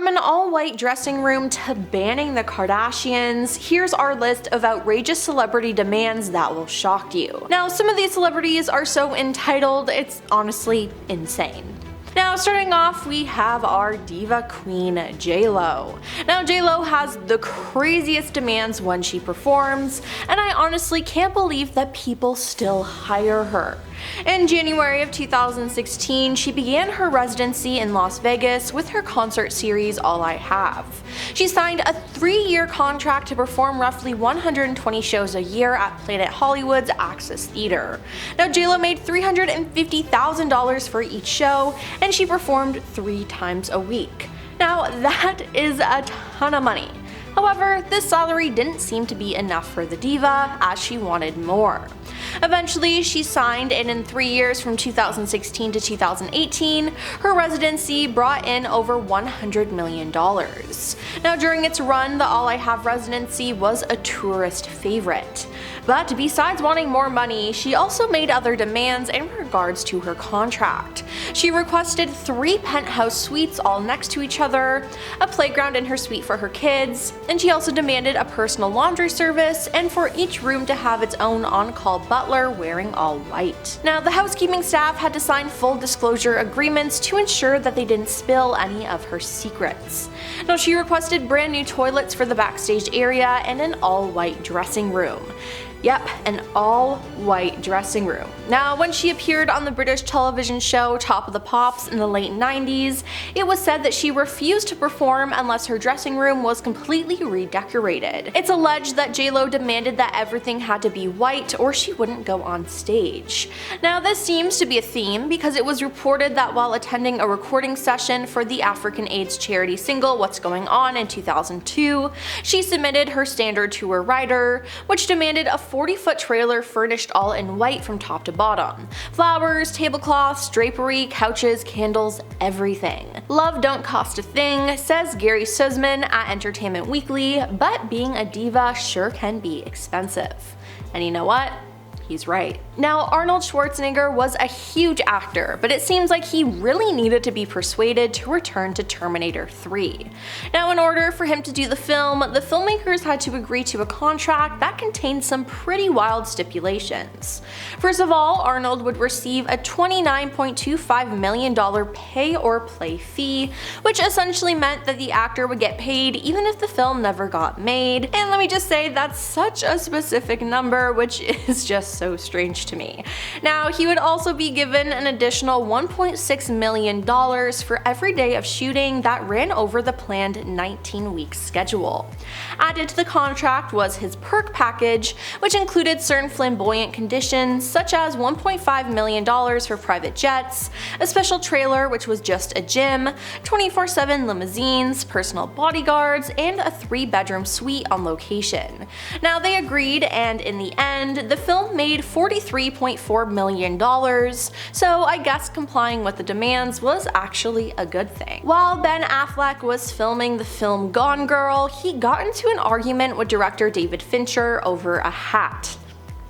From an all-white dressing room to banning the Kardashians, here's our list of outrageous celebrity demands that will shock you. Now, some of these celebrities are so entitled, it's honestly insane. Now, starting off, we have our diva queen, J.Lo. Now, J.Lo has the craziest demands when she performs, and I honestly can't believe that people still hire her. In January of 2016, she began her residency in Las Vegas with her concert series All I Have. She signed a 3-year contract to perform roughly 120 shows a year at Planet Hollywood's Access Theater. Now, J.Lo made $350,000 for each show, and she performed 3 times a week. Now, that is a ton of money. However, this salary didn't seem to be enough for the diva, as she wanted more. Eventually, she signed, and in 3 years from 2016 to 2018, her residency brought in over $100 million. Now, during its run, the All I Have residency was a tourist favorite. But besides wanting more money, she also made other demands in regards to her contract. She requested 3 penthouse suites all next to each other, a playground in her suite for her kids, and she also demanded a personal laundry service and for each room to have its own on-call butler wearing all white. Now, the housekeeping staff had to sign full disclosure agreements to ensure that they didn't spill any of her secrets. Now, she requested brand new toilets for the backstage area and an all-white dressing room. Yep, an all-white dressing room. Now, when she appeared on the British television show Top of the Pops in the late 90s, it was said that she refused to perform unless her dressing room was completely redecorated. It's alleged that J.Lo demanded that everything had to be white or she wouldn't go on stage. Now, this seems to be a theme because it was reported that while attending a recording session for the African AIDS charity single What's Going On in 2002, she submitted her standard to her writer, which demanded a 40-foot trailer furnished all in white from top to bottom. Flowers, tablecloths, drapery, couches, candles, everything. Love don't cost a thing, says Gary Sussman at Entertainment Weekly, but being a diva sure can be expensive. And you know what? He's right. Now, Arnold Schwarzenegger was a huge actor, but it seems like he really needed to be persuaded to return to Terminator 3. Now, in order for him to do the film, the filmmakers had to agree to a contract that contained some pretty wild stipulations. First of all, Arnold would receive a $29.25 million pay-or-play fee, which essentially meant that the actor would get paid even if the film never got made. And let me just say, that's such a specific number, which is just so strange to me. Now, he would also be given an additional $1.6 million for every day of shooting that ran over the planned 19-week schedule. Added to the contract was his perk package, which included certain flamboyant conditions such as $1.5 million for private jets, a special trailer which was just a gym, 24/7 limousines, personal bodyguards, and a 3-bedroom suite on location. Now, they agreed, and in the end, the film made $43.4 million, so I guess complying with the demands was actually a good thing. While Ben Affleck was filming the film Gone Girl, he got into an argument with director David Fincher over a hat.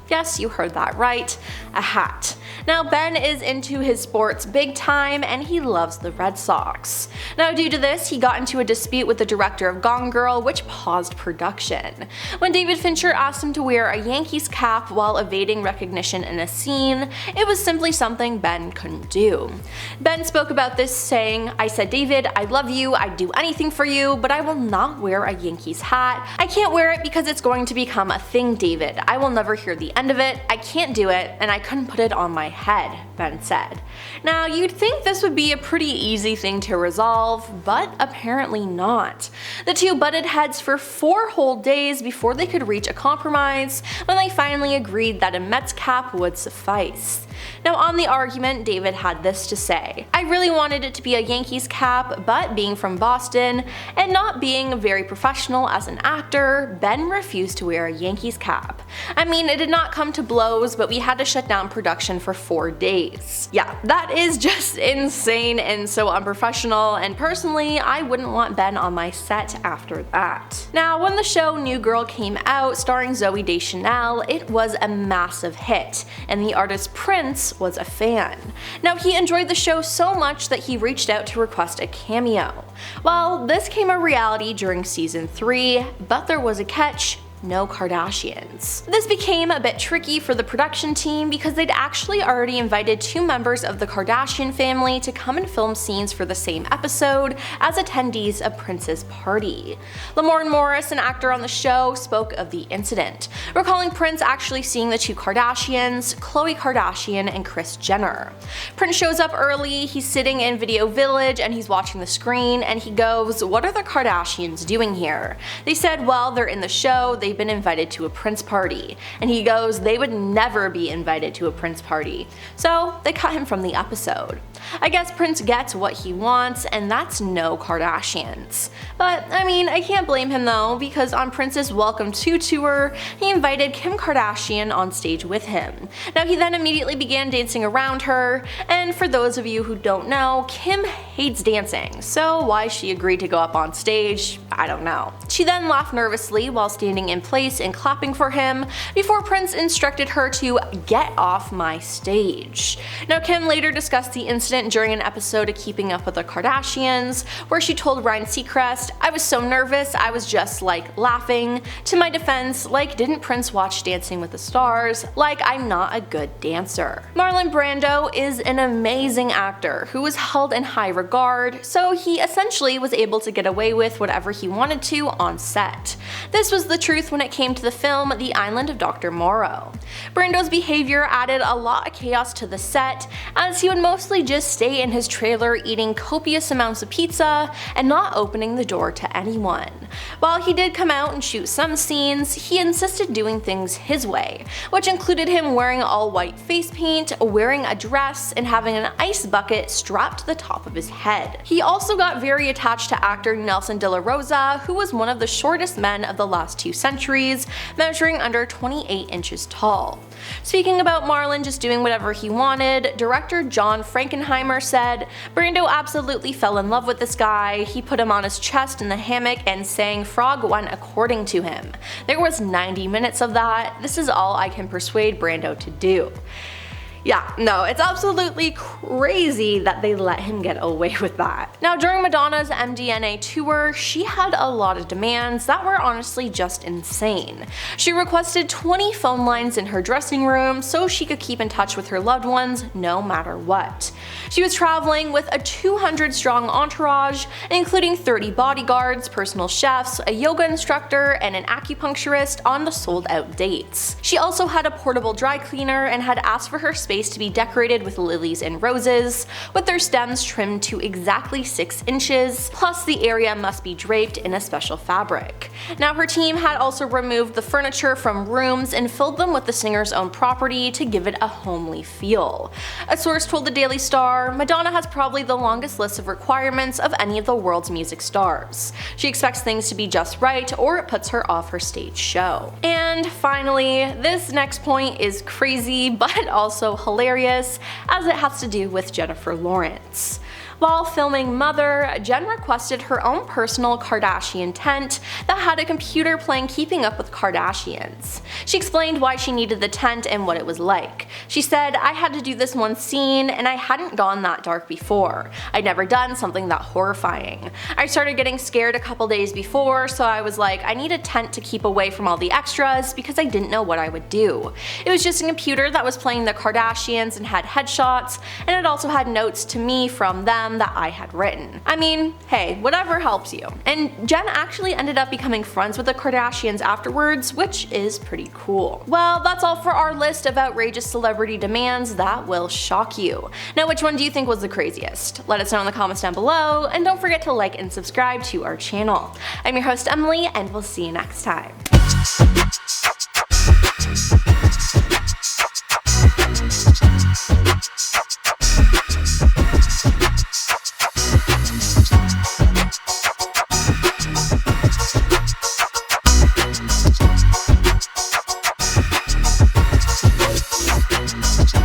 Yes, you heard that right, a hat. Now, Ben is into his sports big time and he loves the Red Sox. Now, due to this, he got into a dispute with the director of Gone Girl, which paused production. When David Fincher asked him to wear a Yankees cap while evading recognition in a scene, it was simply something Ben couldn't do. Ben spoke about this saying, "I said, David, I love you, I'd do anything for you, but I will not wear a Yankees hat. I can't wear it because it's going to become a thing, David. I will never hear the end of it, I can't do it, and I couldn't put it on my head," Ben said. Now, you'd think this would be a pretty easy thing to resolve, but apparently not. The two butted heads for 4 whole days before they could reach a compromise, when they finally agreed that a Mets cap would suffice. Now, on the argument, David had this to say: "I really wanted it to be a Yankees cap, but being from Boston and not being very professional as an actor, Ben refused to wear a Yankees cap. I mean, it did not come to blows, but we had to shut down production for 4 days." Yeah, that is just insane and so unprofessional, and personally, I wouldn't want Ben on my set after that. Now, when the show New Girl came out, starring Zooey Deschanel, it was a massive hit, and the artist Prince Prince was a fan. Now, he enjoyed the show so much that he reached out to request a cameo. Well, this came a reality during season 3, but there was a catch. No Kardashians. This became a bit tricky for the production team because they'd actually already invited 2 members of the Kardashian family to come and film scenes for the same episode as attendees of Prince's party. Lamorne Morris, an actor on the show, spoke of the incident, recalling Prince actually seeing the 2 Kardashians, Khloe Kardashian and Kris Jenner. Prince shows up early, he's sitting in Video Village and he's watching the screen and he goes, "What are the Kardashians doing here?" They said, "Well, they're in the show, they've been invited to a Prince party." And he goes, "They would never be invited to a Prince party." So they cut him from the episode. I guess Prince gets what he wants, and that's no Kardashians. But I mean, I can't blame him though, because on Prince's Welcome to tour, he invited Kim Kardashian on stage with him. Now he then immediately began dancing around her, and for those of you who don't know, Kim hates dancing, so why she agreed to go up on stage, I don't know. She then laughed nervously while standing in place and clapping for him, before Prince instructed her to get off my stage. Now Kim later discussed the incident during an episode of Keeping Up with the Kardashians, where she told Ryan Seacrest, "I was so nervous, I was just like laughing. To my defense, like, didn't Prince watch Dancing with the Stars? Like, I'm not a good dancer." Marlon Brando is an amazing actor who is held in high regard, so he essentially was able to get away with whatever he wanted to on set. This was the truth when it came to the film The Island of Dr. Moreau. Brando's behavior added a lot of chaos to the set, as he would mostly just stay in his trailer eating copious amounts of pizza and not opening the door to anyone. While he did come out and shoot some scenes, he insisted doing things his way, which included him wearing all white face paint, wearing a dress, and having an ice bucket strapped to the top of his head. He also got very attached to actor Nelson De La Rosa, who was one of the shortest men of the last 2 centuries, measuring under 28 inches tall. Speaking about Marlon just doing whatever he wanted, director John Frankenheimer said, "Brando absolutely fell in love with this guy. He put him on his chest in the hammock and sang Frog went according to him. There was 90 minutes of that. This is all I can persuade Brando to do." Yeah, no, it's absolutely crazy that they let him get away with that. Now, during Madonna's MDNA tour, she had a lot of demands that were honestly just insane. She requested 20 phone lines in her dressing room so she could keep in touch with her loved ones no matter what. She was traveling with a 200-strong entourage, including 30 bodyguards, personal chefs, a yoga instructor, and an acupuncturist on the sold-out dates. She also had a portable dry cleaner and had asked for her space to be decorated with lilies and roses, with their stems trimmed to exactly 6 inches, plus the area must be draped in a special fabric. Now, her team had also removed the furniture from rooms and filled them with the singer's own property to give it a homely feel. A source told the Daily Star, "Madonna has probably the longest list of requirements of any of the world's music stars. She expects things to be just right or it puts her off her stage show." And finally, this next point is crazy but also hilarious, as it has to do with Jennifer Lawrence. While filming Mother, Jen requested her own personal Kardashian tent that had a computer playing Keeping Up with Kardashians. She explained why she needed the tent and what it was like. She said, "I had to do this one scene and I hadn't gone that dark before. I'd never done something that horrifying. I started getting scared a couple days before, so I was like, I need a tent to keep away from all the extras because I didn't know what I would do. It was just a computer that was playing the Kardashians and had headshots, and it also had notes to me from them that I had written." I mean, hey, whatever helps you. And Jen actually ended up becoming friends with the Kardashians afterwards, which is pretty cool. Well, that's all for our list of outrageous celebrity demands that will shock you. Now, which one do you think was the craziest? Let us know in the comments down below, and don't forget to like and subscribe to our channel. I'm your host Emily, and we'll see you next time.